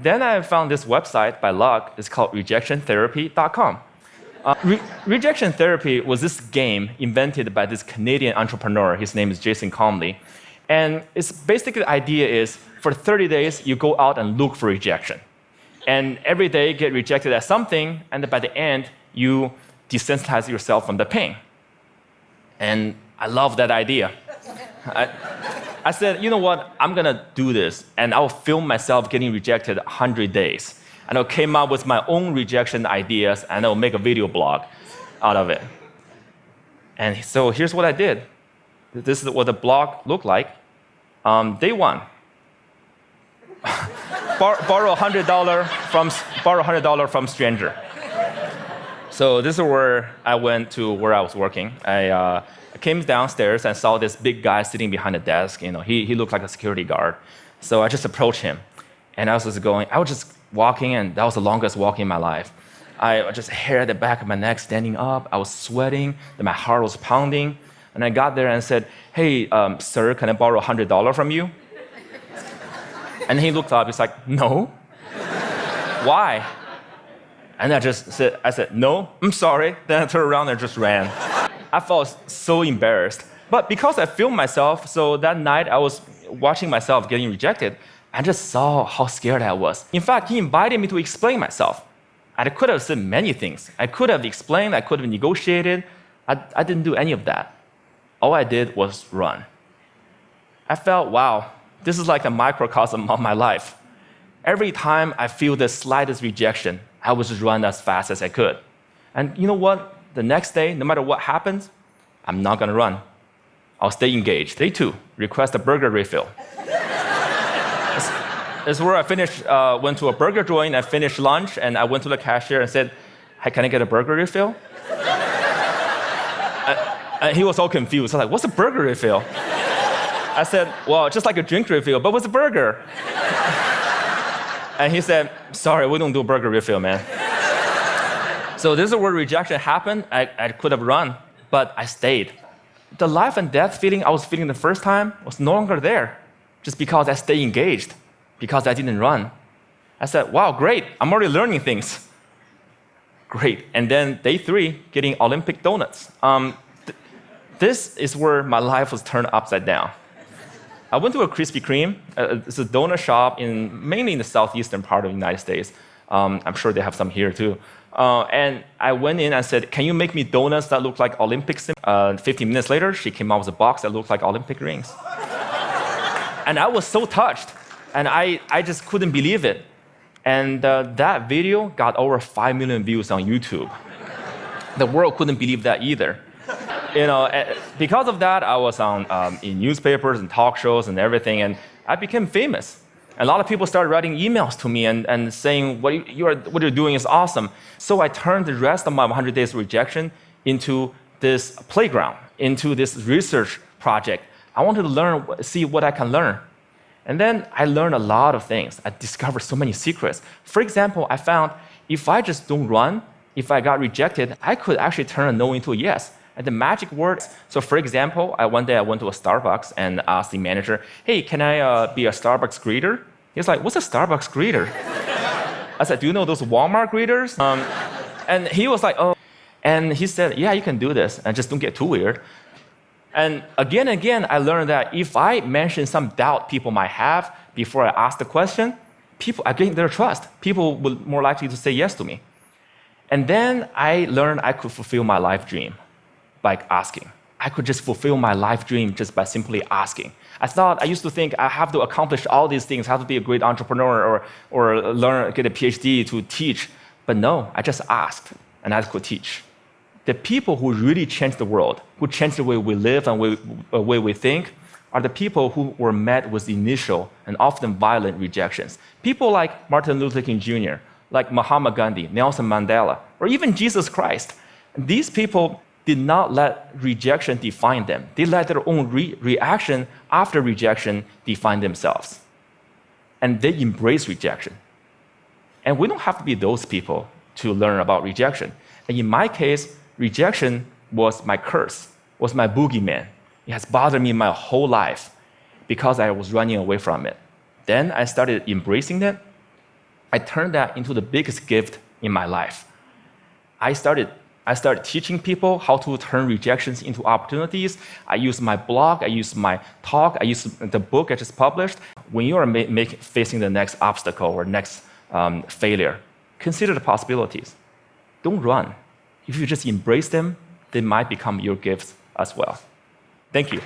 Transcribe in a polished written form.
Then I found this website by luck. It's called rejectiontherapy.com. Rejection therapy was this game invented by this Canadian entrepreneur. His name is Jason Comley. And it's basically the idea is for 30 days, you go out and look for rejection. And every day get rejected at something, and by the end, you desensitize yourself from the pain. And I love that idea. I said, you know what, I'm gonna do this, and I'll film myself getting rejected 100 days. And I came up with my own rejection ideas, and I'll make a video blog out of it. And so here's what I did. This is what the blog looked like. Day one. borrow $100 from stranger. So this is where I went to where I was working. I came downstairs and saw this big guy sitting behind the desk. You know, he looked like a security guard. So I just approached him, and I was just walking, and that was the longest walk in my life. I just hair at the back of my neck standing up. I was sweating, and my heart was pounding. And I got there and said, "Hey, sir, can I borrow $100 from you?" And he looked up. He's like, "No." "Why?" And I said, "No, I'm sorry." Then I turned around and just ran. I felt so embarrassed. But because I filmed myself, so that night I was watching myself getting rejected, I just saw how scared I was. In fact, he invited me to explain myself. I could have said many things. I could have explained, I could have negotiated. I didn't do any of that. All I did was run. I felt, wow, this is like a microcosm of my life. Every time I feel the slightest rejection, I would just run as fast as I could. And you know what? The next day, no matter what happens, I'm not gonna run. I'll stay engaged. Day two, request a burger refill. This is where I went to a burger joint, I finished lunch, and I went to the cashier and said, "Hey, can I get a burger refill?" And he was all confused. I was like, "What's a burger refill?" I said, "Well, just like a drink refill, but what's a burger?" And he said, "Sorry, we don't do burger refill, man." So this is where rejection happened. I could have run, but I stayed. The life and death feeling I was feeling the first time was no longer there, just because I stayed engaged, because I didn't run. I said, "Wow, great, I'm already learning things." Great. And then day three, getting Olympic donuts. This is where my life was turned upside down. I went to a Krispy Kreme. It's a donut shop mainly in the southeastern part of the United States. I'm sure they have some here too. And I went in and said, "Can you make me donuts that look like Olympic symbols?" 15 minutes later, she came out with a box that looked like Olympic rings. And I was so touched. And I just couldn't believe it. And that video got over 5 million views on YouTube. The world couldn't believe that either. You know, because of that, I was on in newspapers and talk shows and everything, and I became famous. And a lot of people started writing emails to me and saying, what you're doing is awesome. So I turned the rest of my 100 days of rejection into this playground, into this research project. I wanted to see what I can learn. And then I learned a lot of things. I discovered so many secrets. For example, I found if I just don't run, if I got rejected, I could actually turn a no into a yes. And the magic word. So for example, one day I went to a Starbucks and asked the manager, "Hey, can I be a Starbucks greeter?" He was like, "What's a Starbucks greeter?" I said, "Do you know those Walmart greeters?" And he was like, "Oh." And he said, "Yeah, you can do this, and just don't get too weird." And again, I learned that if I mention some doubt people might have before I ask the question, I gain their trust. People will more likely to say yes to me. And then I learned I could fulfill my life dream by asking. I could just fulfill my life dream just by simply asking. I used to think I have to accomplish all these things, have to be a great entrepreneur or get a PhD to teach. But no, I just asked and I could teach. The people who really changed the world, who changed the way we live and the way we think, are the people who were met with initial and often violent rejections. People like Martin Luther King Jr., like Mahatma Gandhi, Nelson Mandela, or even Jesus Christ. These people did not let rejection define them. They let their own reaction after rejection define themselves. And they embrace rejection. And we don't have to be those people to learn about rejection. And in my case, rejection was my curse, was my boogeyman. It has bothered me my whole life because I was running away from it. Then I started embracing it, I turned that into the biggest gift in my life. I started teaching people how to turn rejections into opportunities. I use my blog, I use my talk, I use the book I just published. When you are facing the next obstacle or next failure, consider the possibilities. Don't run. If you just embrace them, they might become your gifts as well. Thank you.